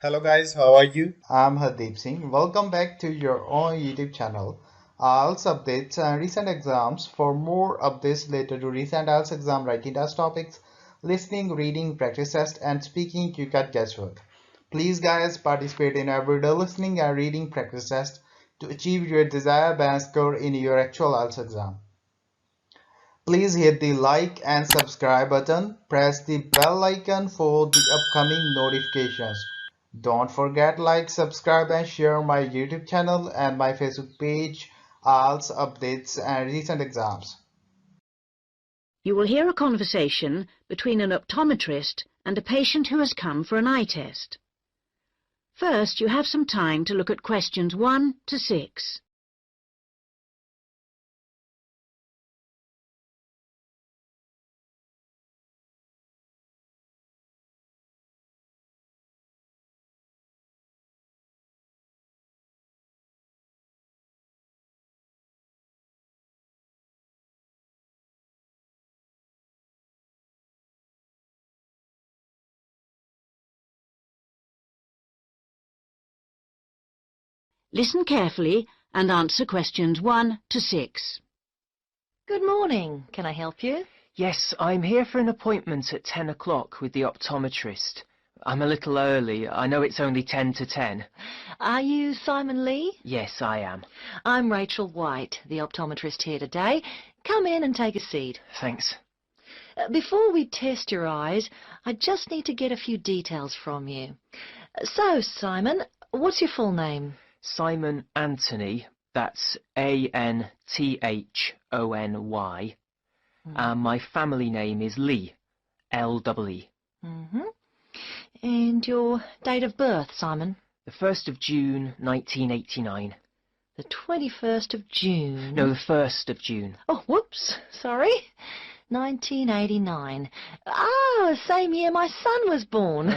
Hello guys, how are you? I'm Hardeep Singh. Welcome back to your own YouTube channel. IELTS updates and recent exams. For more updates related to recent IELTS exam writing test topics, listening, reading, practice test, and speaking, you got guesswork. Please, guys, participate in everyday listening and reading practice test to achieve your desired band score in your actual IELTS exam. Please hit the like and subscribe button. Press the bell icon for the upcoming notifications. Don't forget like, subscribe and share my YouTube channel and my Facebook page, IELTS updates and recent exams. You will hear a conversation between an optometrist and a patient who has come for an eye test. First, you have some time to look at questions 1 to 6. Listen carefully and answer questions 1 to 6. Good morning. Can I help you? Yes, I'm here for an appointment at 10 o'clock with the optometrist. I'm a little early. I know it's only 10 to 10. Are you Simon Lee? Yes, I am. I'm Rachel White, the optometrist here today. Come in and take a seat. Thanks. Before we test your eyes, I just need to get a few details from you. So, Simon, what's your full name? Simon Anthony, that's Anthony. And my family name is Lee, L-E-E. And your date of birth, Simon? The 1st of June, 1989. The 21st of June? No, the 1st of June. Oh, whoops, sorry. 1989. Ah, same year my son was born.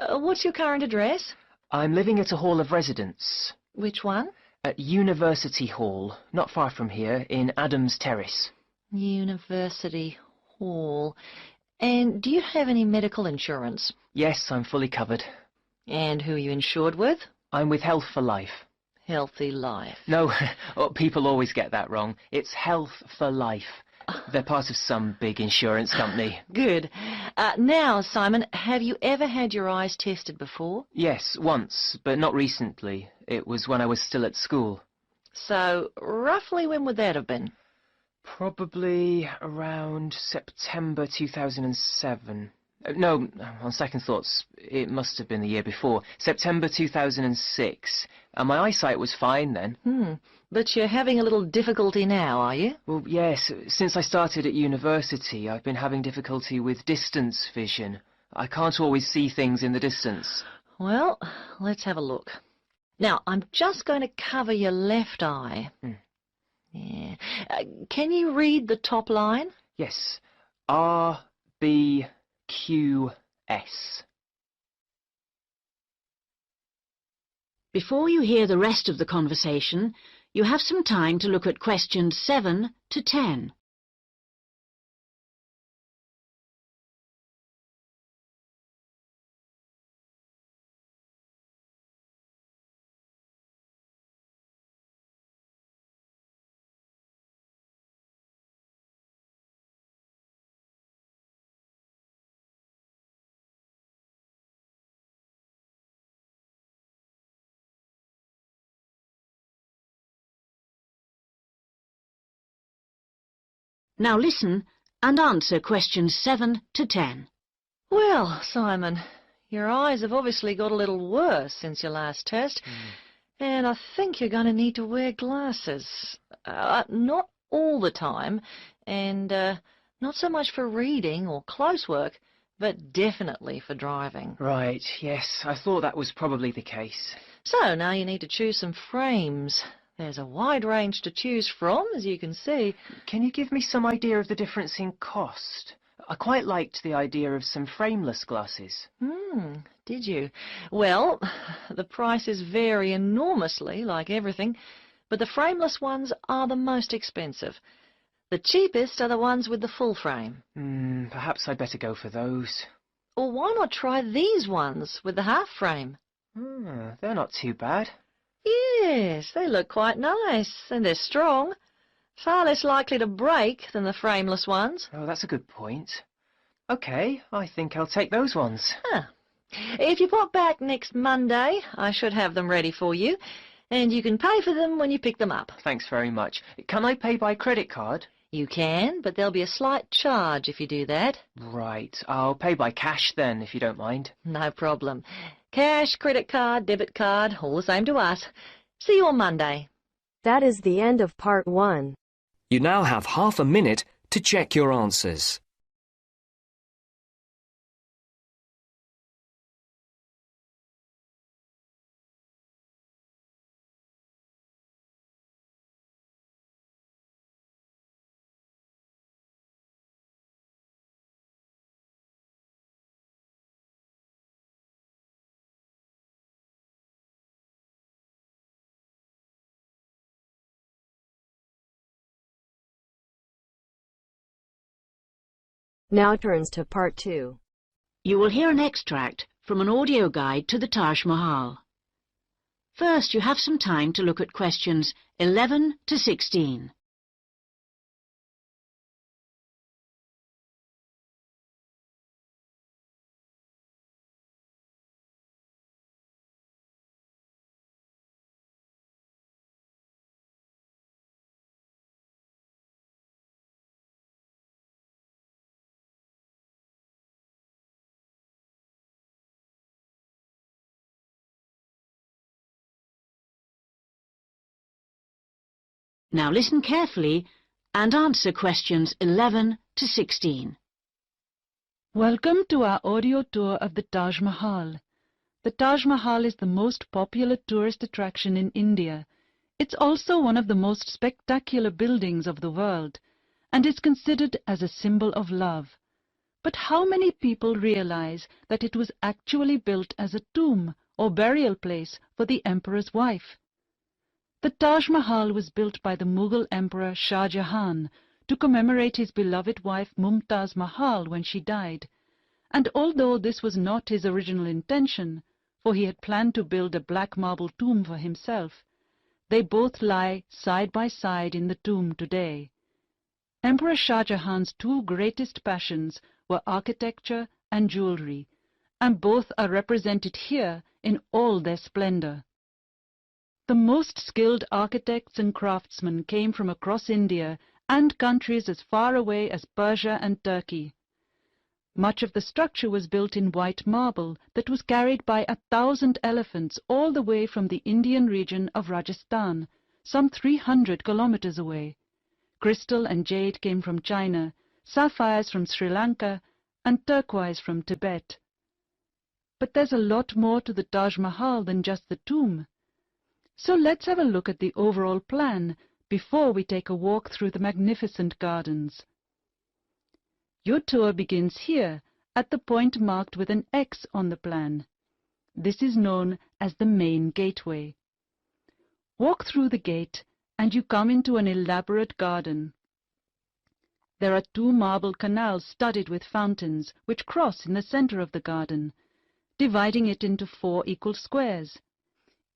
What's your current address? I'm living at a hall of residence. Which one? At University Hall, not far from here, in Adams Terrace. University Hall. And do you have any medical insurance? Yes, I'm fully covered. And who are you insured with? I'm with Health for Life. Healthy Life. No, people always get that wrong. It's Health for Life. They're part of some big insurance company. Good. Now, Simon, have you ever had your eyes tested before? Yes, once, but not recently. It was when I was still at school. So, roughly when would that have been? Probably around September 2007. No, on second thoughts, it must have been the year before. September 2006. And my eyesight was fine then. But you're having a little difficulty now, are you? Well, yes. Since I started at university, I've been having difficulty with distance vision. I can't always see things in the distance. Well, let's have a look. Now, I'm just going to cover your left eye. Yeah. Can you read the top line? Yes. RBQS. Before you hear the rest of the conversation, you have some time to look at questions 7 to 10. Now listen and answer questions 7 to 10. Well, Simon, your eyes have obviously got a little worse since your last test, and I think you're going to need to wear glasses. Not all the time, and not so much for reading or close work, but definitely for driving. Right, yes, I thought that was probably the case. So now you need to choose some frames. There's a wide range to choose from, as you can see. Can you give me some idea of the difference in cost? I quite liked the idea of some frameless glasses. Did you? Well, the prices vary enormously, like everything, but the frameless ones are the most expensive. The cheapest are the ones with the full frame. Perhaps I'd better go for those. Or why not try these ones with the half frame? They're not too bad. Yes, they look quite nice, and they're strong. Far less likely to break than the frameless ones. Oh, that's a good point. Okay, I think I'll take those ones. Huh. If you pop back next Monday, I should have them ready for you, and you can pay for them when you pick them up. Thanks very much. Can I pay by credit card? You can, but there'll be a slight charge if you do that. Right, I'll pay by cash then, if you don't mind. No problem. Cash, credit card, debit card, all the same to us. See you on Monday. That is the end of part 1. You now have half a minute to check your answers. Now turns to part 2. You will hear an extract from an audio guide to the Taj Mahal. First, you have some time to look at questions 11 to 16. Now listen carefully and answer questions 11 to 16. Welcome to our audio tour of the Taj Mahal. The Taj Mahal is the most popular tourist attraction in India. It's also one of the most spectacular buildings of the world, and is considered as a symbol of love. But how many people realize that it was actually built as a tomb or burial place for the emperor's wife? The Taj Mahal was built by the Mughal Emperor Shah Jahan to commemorate his beloved wife Mumtaz Mahal when she died. And although this was not his original intention, for he had planned to build a black marble tomb for himself, they both lie side by side in the tomb today. Emperor Shah Jahan's two greatest passions were architecture and jewelry, and both are represented here in all their splendor. The most skilled architects and craftsmen came from across India and countries as far away as Persia and Turkey. Much of the structure was built in white marble that was carried by 1,000 elephants all the way from the Indian region of Rajasthan, some 300 kilometers away. Crystal and jade came from China, sapphires from Sri Lanka, and turquoise from Tibet. But there's a lot more to the Taj Mahal than just the tomb. So let's have a look at the overall plan before we take a walk through the magnificent gardens. Your tour begins here at the point marked with an X on the plan. This is known as the main gateway. Walk through the gate and you come into an elaborate garden. There are 2 marble canals studded with fountains which cross in the center of the garden, dividing it into 4 equal squares.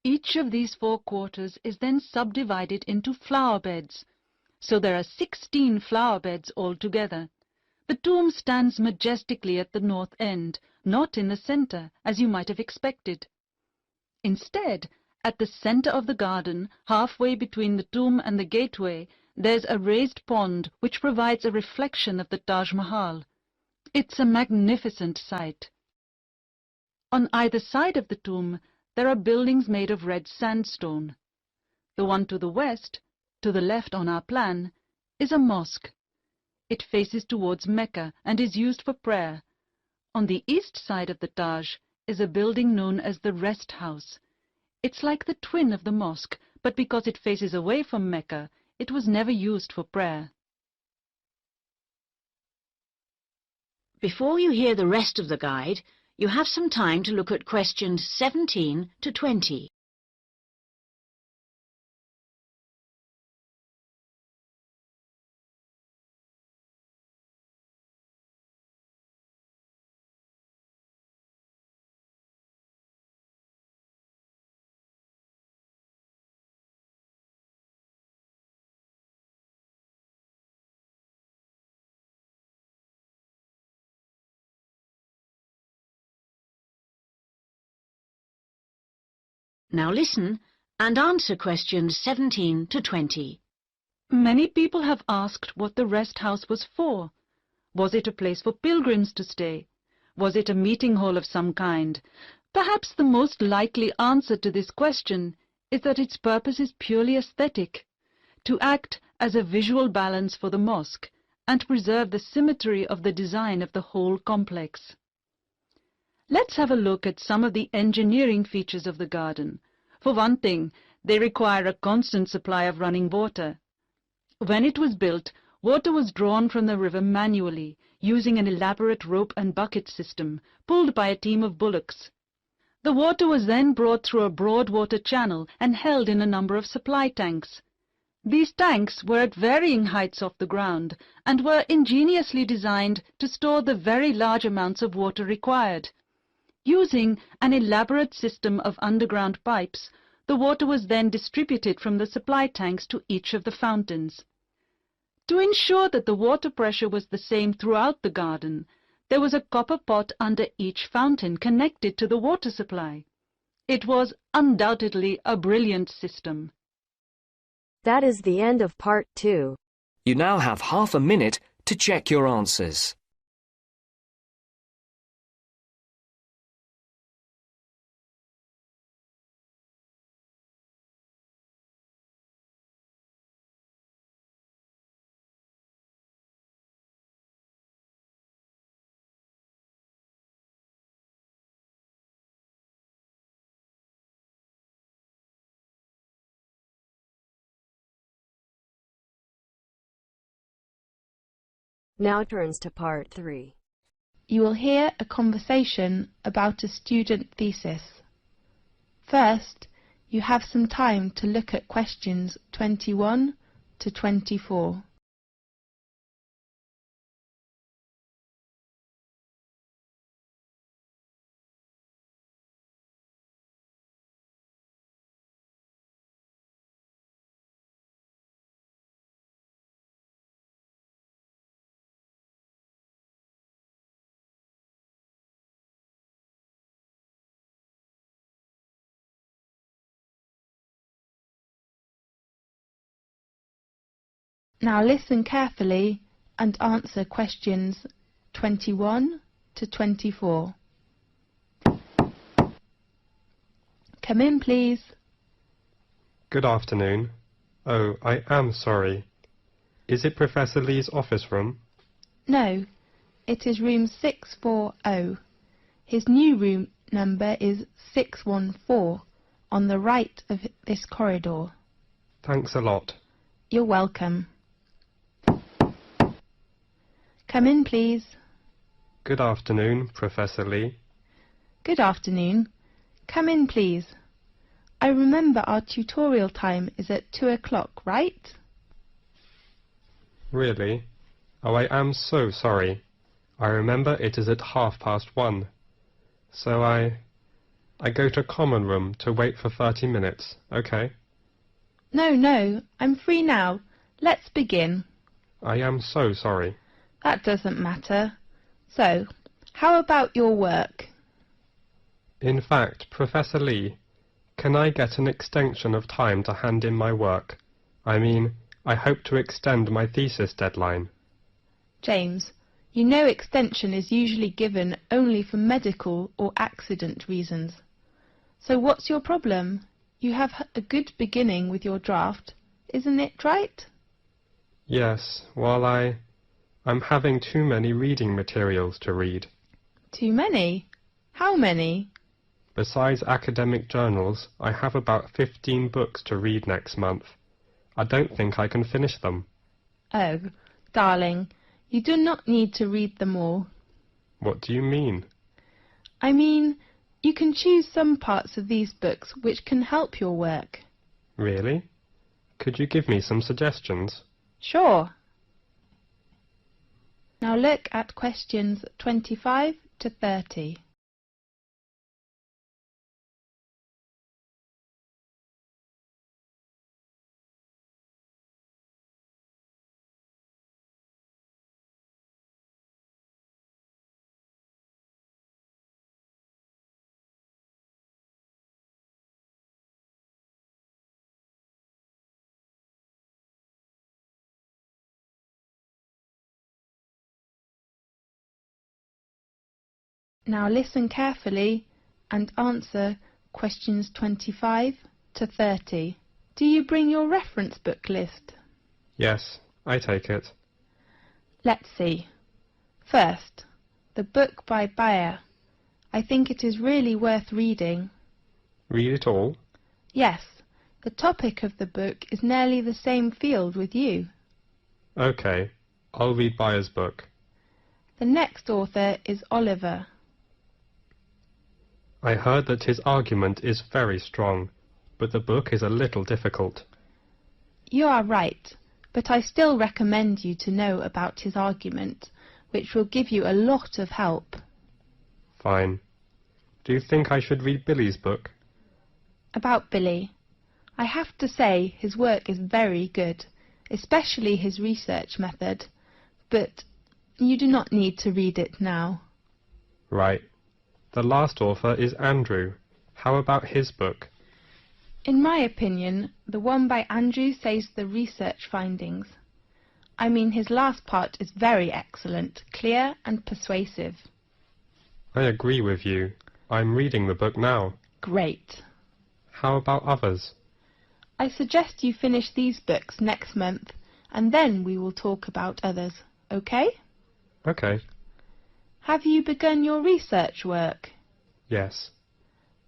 Each of these 4 quarters is then subdivided into flower beds, so there are 16 flower beds altogether. The tomb stands majestically at the north end, not in the center, as you might have expected. Instead, at the center of the garden, halfway between the tomb and the gateway, there's a raised pond which provides a reflection of the Taj Mahal. It's a magnificent sight. On either side of the tomb, there are buildings made of red sandstone. The one to the west, to the left on our plan, is a mosque. It faces towards Mecca and is used for prayer. On the east side of the Taj is a building known as the Rest House. It's like the twin of the mosque, but because it faces away from Mecca, it was never used for prayer. Before you hear the rest of the guide, you have some time to look at questions 17 to 20. Now listen and answer questions 17 to 20. Many people have asked what the rest house was for. Was it a place for pilgrims to stay? Was it a meeting hall of some kind? Perhaps the most likely answer to this question is that its purpose is purely aesthetic, to act as a visual balance for the mosque and preserve the symmetry of the design of the whole complex. Let's have a look at some of the engineering features of the garden. For one thing, they require a constant supply of running water. When it was built, water was drawn from the river manually, using an elaborate rope and bucket system, pulled by a team of bullocks. The water was then brought through a broad water channel and held in a number of supply tanks. These tanks were at varying heights off the ground and were ingeniously designed to store the very large amounts of water required. Using an elaborate system of underground pipes, the water was then distributed from the supply tanks to each of the fountains. To ensure that the water pressure was the same throughout the garden, there was a copper pot under each fountain connected to the water supply. It was undoubtedly a brilliant system. That is the end of part 2. You now have half a minute to check your answers. Now turns to part 3. You will hear a conversation about a student thesis. First, you have some time to look at questions 21 to 24. Now listen carefully and answer questions 21 to 24. Come in, please. Good afternoon. Oh, I am sorry. Is it Professor Lee's office room? No, it is room 640. His new room number is 614 on the right of this corridor. Thanks a lot. You're welcome. Come in, please. Good afternoon, Professor Lee. Good afternoon. Come in, please. I remember our tutorial time is at 2 o'clock, right? Really? Oh, I am so sorry. I remember it is at 1:30. So I go to common room to wait for 30 minutes, okay? No, I'm free now. Let's begin. I am so sorry. That doesn't matter. So, how about your work? In fact, Professor Lee, can I get an extension of time to hand in my work? I mean, I hope to extend my thesis deadline. James, you know extension is usually given only for medical or accident reasons. So what's your problem? You have a good beginning with your draft, isn't it right? Yes, well, I'm having too many reading materials to read. Too many? How many? Besides academic journals, I have about 15 books to read next month. I don't think I can finish them. Oh, darling, you do not need to read them all. What do you mean? I mean, you can choose some parts of these books which can help your work. Really? Could you give me some suggestions? Sure. Now look at questions 25 to 30. Now listen carefully and answer questions 25 to 30. Do you bring your reference book list? Yes, I take it. Let's see. First, the book by Bayer. I think it is really worth reading. Read it all? Yes, the topic of the book is nearly the same field with you. Okay, I'll read Bayer's book. The next author is Oliver. I heard that his argument is very strong, but the book is a little difficult. You are right, but I still recommend you to know about his argument, which will give you a lot of help. Fine. Do you think I should read Billy's book? About Billy. I have to say his work is very good, especially his research method, but you do not need to read it now. Right. The last author is Andrew. How about his book? In my opinion, the one by Andrew says the research findings. I mean, his last part is very excellent, clear and persuasive. I agree with you. I'm reading the book now. Great. How about others? I suggest you finish these books next month, and then we will talk about others, okay? Okay. Have you begun your research work? Yes.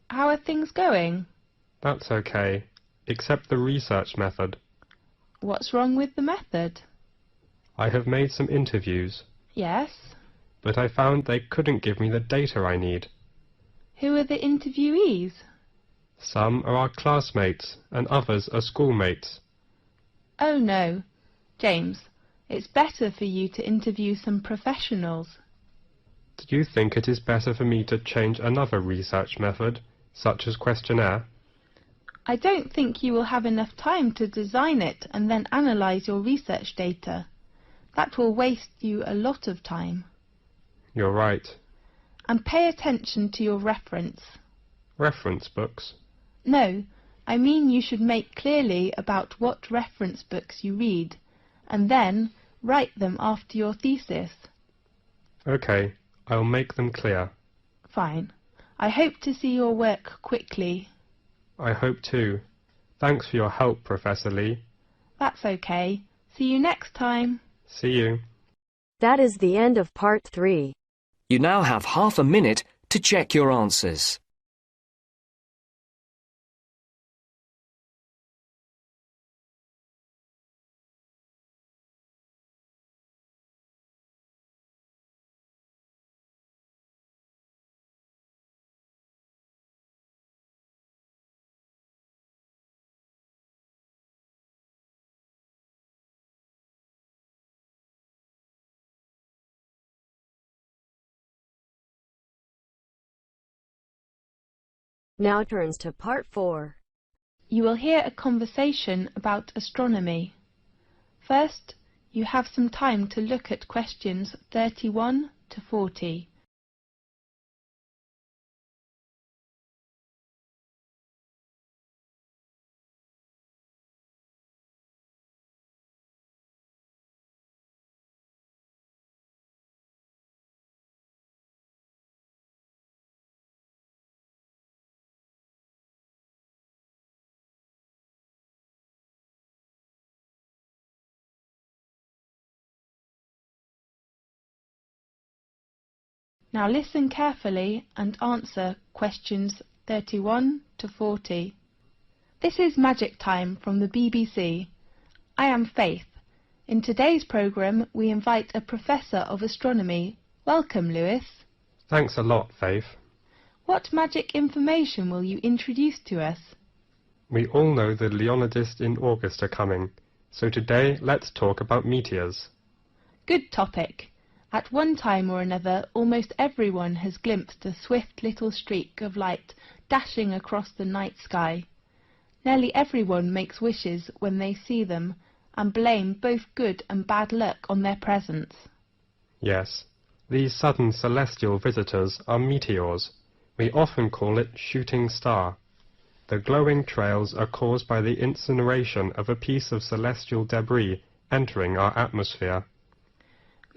How are things going? That's okay, except the research method. What's wrong with the method? I have made some interviews, Yes. but I found they couldn't give me the data I need. Who are the interviewees? Some are our classmates, and others are schoolmates. Oh no. James, it's better for you to interview some professionals. Do you think it is better for me to change another research method, such as questionnaire? I don't think you will have enough time to design it and then analyse your research data. That will waste you a lot of time. You're right. And pay attention to your reference. Reference books? No, I mean you should make clearly about what reference books you read, and then write them after your thesis. Okay, I'll make them clear. Fine. I hope to see your work quickly. I hope too. Thanks for your help, Professor Lee. That's okay. See you next time. See you. That is the end of part 3. You now have half a minute to check your answers. Now turns to part 4. You will hear a conversation about astronomy. First, you have some time to look at questions 31 to 40. Now listen carefully and answer questions 31 to 40. This is Magic Time from the BBC. I am Faith. In today's programme we invite a Professor of Astronomy. Welcome, Lewis. Thanks a lot, Faith. What magic information will you introduce to us? We all know the Leonids in August are coming, so today let's talk about meteors. Good topic. At one time or another, almost everyone has glimpsed a swift little streak of light dashing across the night sky. Nearly everyone makes wishes when they see them and blame both good and bad luck on their presence. Yes, these sudden celestial visitors are meteors. We often call it shooting star. The glowing trails are caused by the incineration of a piece of celestial debris entering our atmosphere.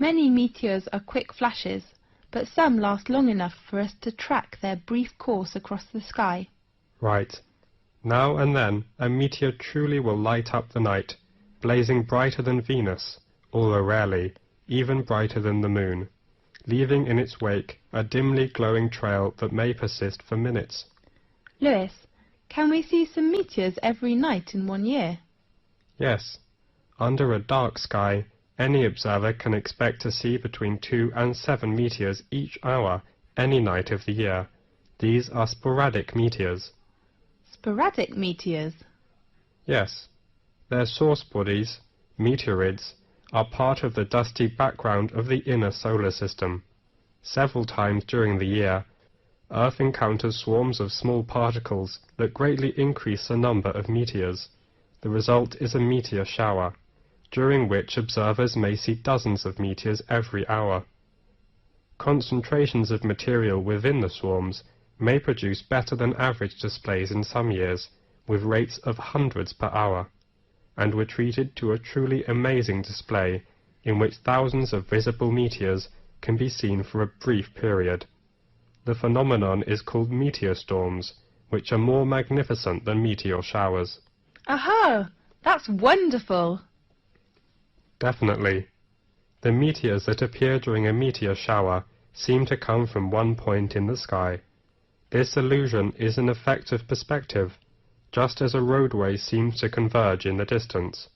Many meteors are quick flashes, but some last long enough for us to track their brief course across the sky. Right. Now and then a meteor truly will light up the night, blazing brighter than Venus, although rarely, even brighter than the moon, leaving in its wake a dimly glowing trail that may persist for minutes. Lewis, can we see some meteors every night in 1 year? Yes. Under a dark sky, any observer can expect to see between 2 and 7 meteors each hour, any night of the year. These are sporadic meteors. Sporadic meteors? Yes. Their source bodies, meteorids, are part of the dusty background of the inner solar system. Several times during the year, Earth encounters swarms of small particles that greatly increase the number of meteors. The result is a meteor shower, during which observers may see dozens of meteors every hour. Concentrations of material within the swarms may produce better than average displays in some years, with rates of hundreds per hour, and were treated to a truly amazing display in which thousands of visible meteors can be seen for a brief period. The phenomenon is called meteor storms, which are more magnificent than meteor showers. Aha! That's wonderful! Definitely. The meteors that appear during a meteor shower seem to come from one point in the sky. This illusion is an effect of perspective, just as a roadway seems to converge in the distance.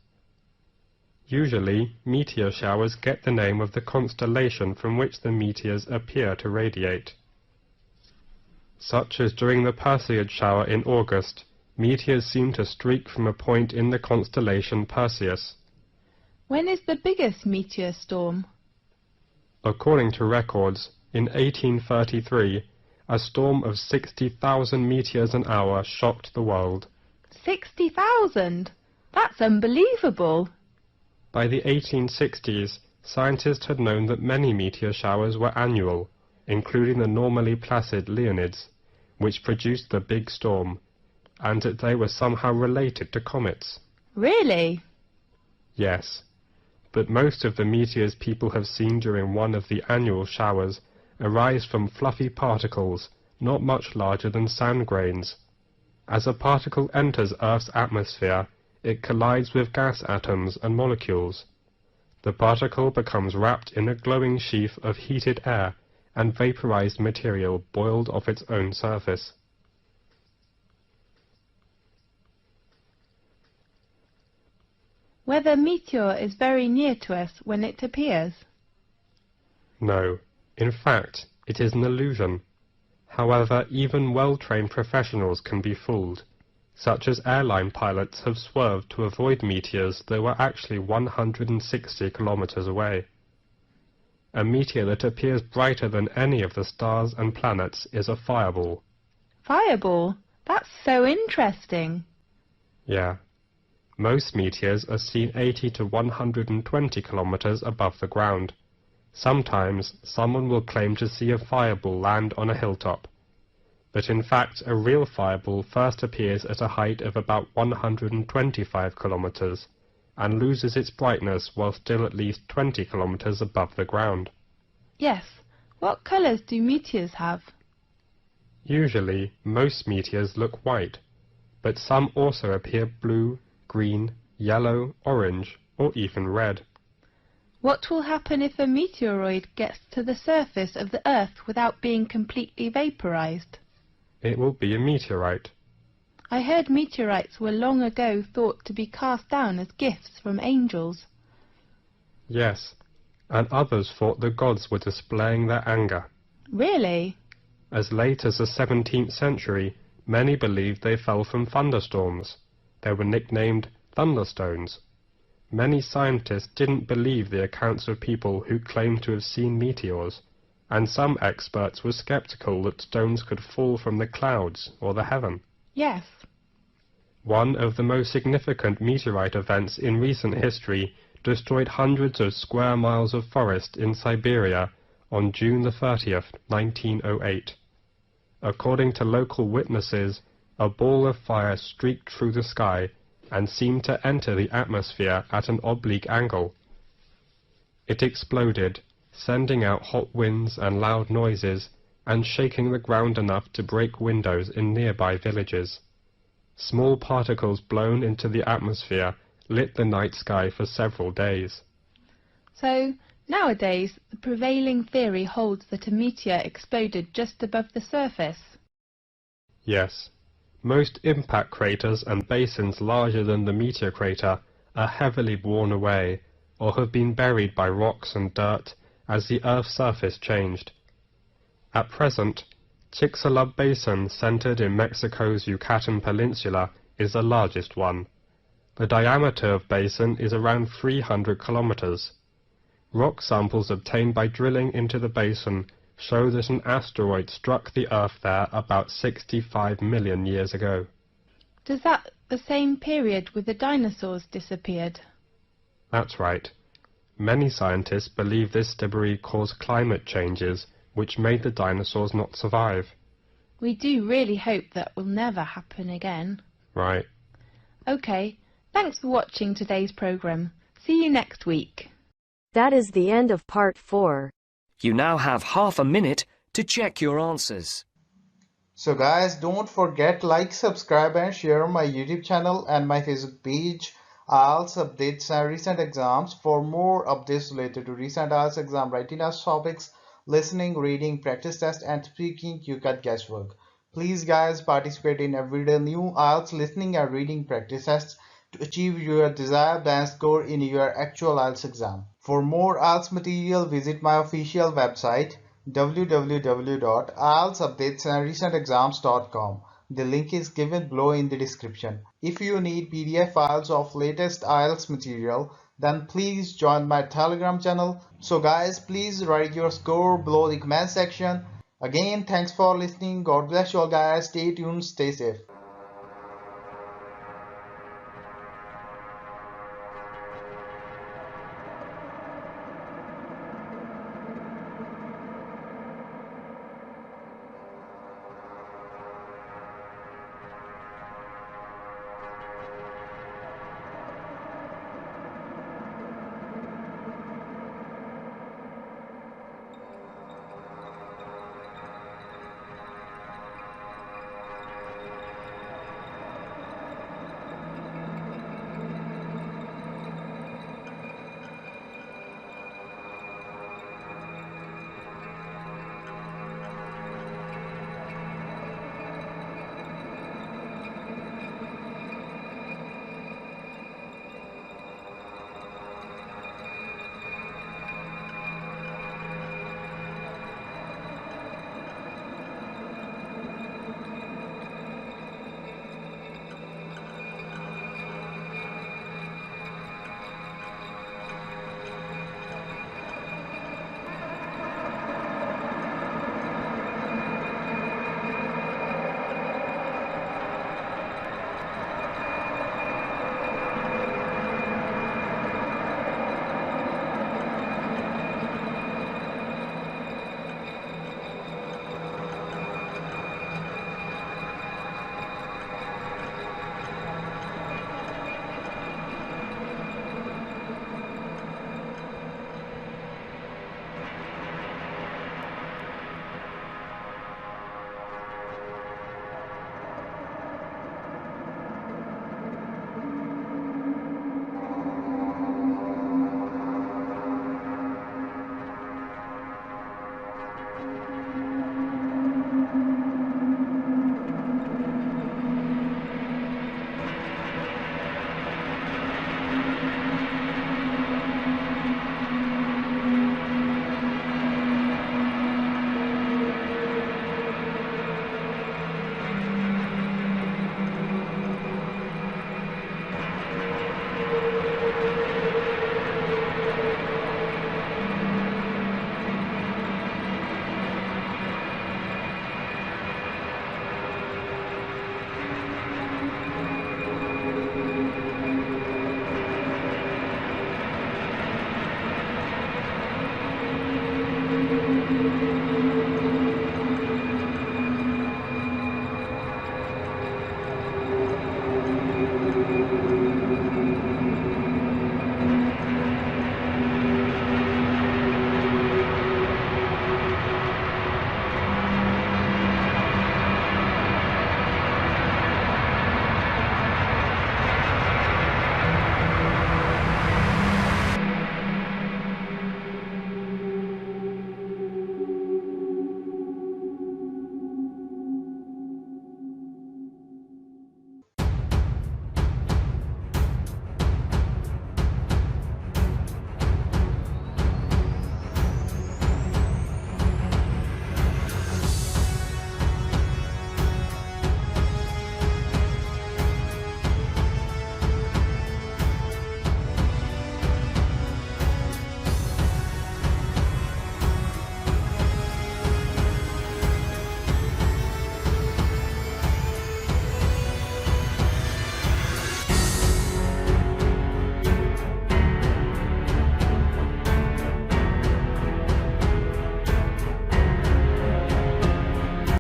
Usually, meteor showers get the name of the constellation from which the meteors appear to radiate. Such as during the Perseid shower in August, meteors seem to streak from a point in the constellation Perseus. When is the biggest meteor storm? According to records, in 1833, a storm of 60,000 meteors an hour shocked the world. 60,000? That's unbelievable! By the 1860s, scientists had known that many meteor showers were annual, including the normally placid Leonids, which produced the big storm, and that they were somehow related to comets. Really? Yes, but most of the meteors people have seen during one of the annual showers arise from fluffy particles not much larger than sand grains. As a particle enters Earth's atmosphere, it collides with gas atoms and molecules. The particle becomes wrapped in a glowing sheath of heated air and vaporized material boiled off its own surface. Whether meteor is very near to us when it appears? No. In fact, it is an illusion. However, even well-trained professionals can be fooled, such as airline pilots have swerved to avoid meteors that were actually 160 kilometers away. A meteor that appears brighter than any of the stars and planets is a fireball. Fireball? That's so interesting. Yeah. Most meteors are seen 80 to 120 kilometers above the ground. Sometimes someone will claim to see a fireball land on a hilltop, but in fact a real fireball first appears at a height of about 125 kilometers and loses its brightness while still at least 20 kilometers above the ground. Yes. What colours do meteors have? Usually, most meteors look white, but some also appear blue, green, yellow, orange, or even red. What will happen if a meteoroid gets to the surface of the Earth without being completely vaporized? It will be a meteorite. I heard meteorites were long ago thought to be cast down as gifts from angels. Yes, and others thought the gods were displaying their anger. Really? As late as the 17th century, many believed they fell from thunderstorms. They were nicknamed thunderstones. Many scientists didn't believe the accounts of people who claimed to have seen meteors, and some experts were skeptical that stones could fall from the clouds or the heaven. Yes. One of the most significant meteorite events in recent history destroyed hundreds of square miles of forest in Siberia on June the 30th, 1908. According to local witnesses, a ball of fire streaked through the sky and seemed to enter the atmosphere at an oblique angle. It exploded, sending out hot winds and loud noises, and shaking the ground enough to break windows in nearby villages. Small particles blown into the atmosphere lit the night sky for several days. So, nowadays, the prevailing theory holds that a meteor exploded just above the surface. Yes. Most impact craters and basins larger than the meteor crater are heavily worn away, or have been buried by rocks and dirt as the Earth's surface changed. At present, Chicxulub Basin, centered in Mexico's Yucatan Peninsula, is the largest one. The diameter of basin is around 300 kilometers. Rock samples obtained by drilling into the basin show that an asteroid struck the Earth there about 65 million years ago. Does that the same period with the dinosaurs disappeared? That's right. Many scientists believe this debris caused climate changes which made the dinosaurs not survive. We do really hope that will never happen again. Right. OK, thanks for watching today's programme. See you next week. That is the end of part 4. You now have half a minute to check your answers. So guys, don't forget like, subscribe and share my YouTube channel and my Facebook page, IELTS updates and recent exams. For more updates related to recent IELTS exam writing test topics, listening, reading, practice test and speaking, you got guesswork. Please guys, participate in everyday new IELTS listening and reading practice tests to achieve your desired band score in your actual IELTS exam. For more IELTS material, visit my official website www.ieltsupdatesandrecentexams.com. The link is given below in the description. If you need PDF files of latest IELTS material, then please join my Telegram channel. So guys, please write your score below the comment section. Again, thanks for listening. God bless you all guys. Stay tuned, stay safe.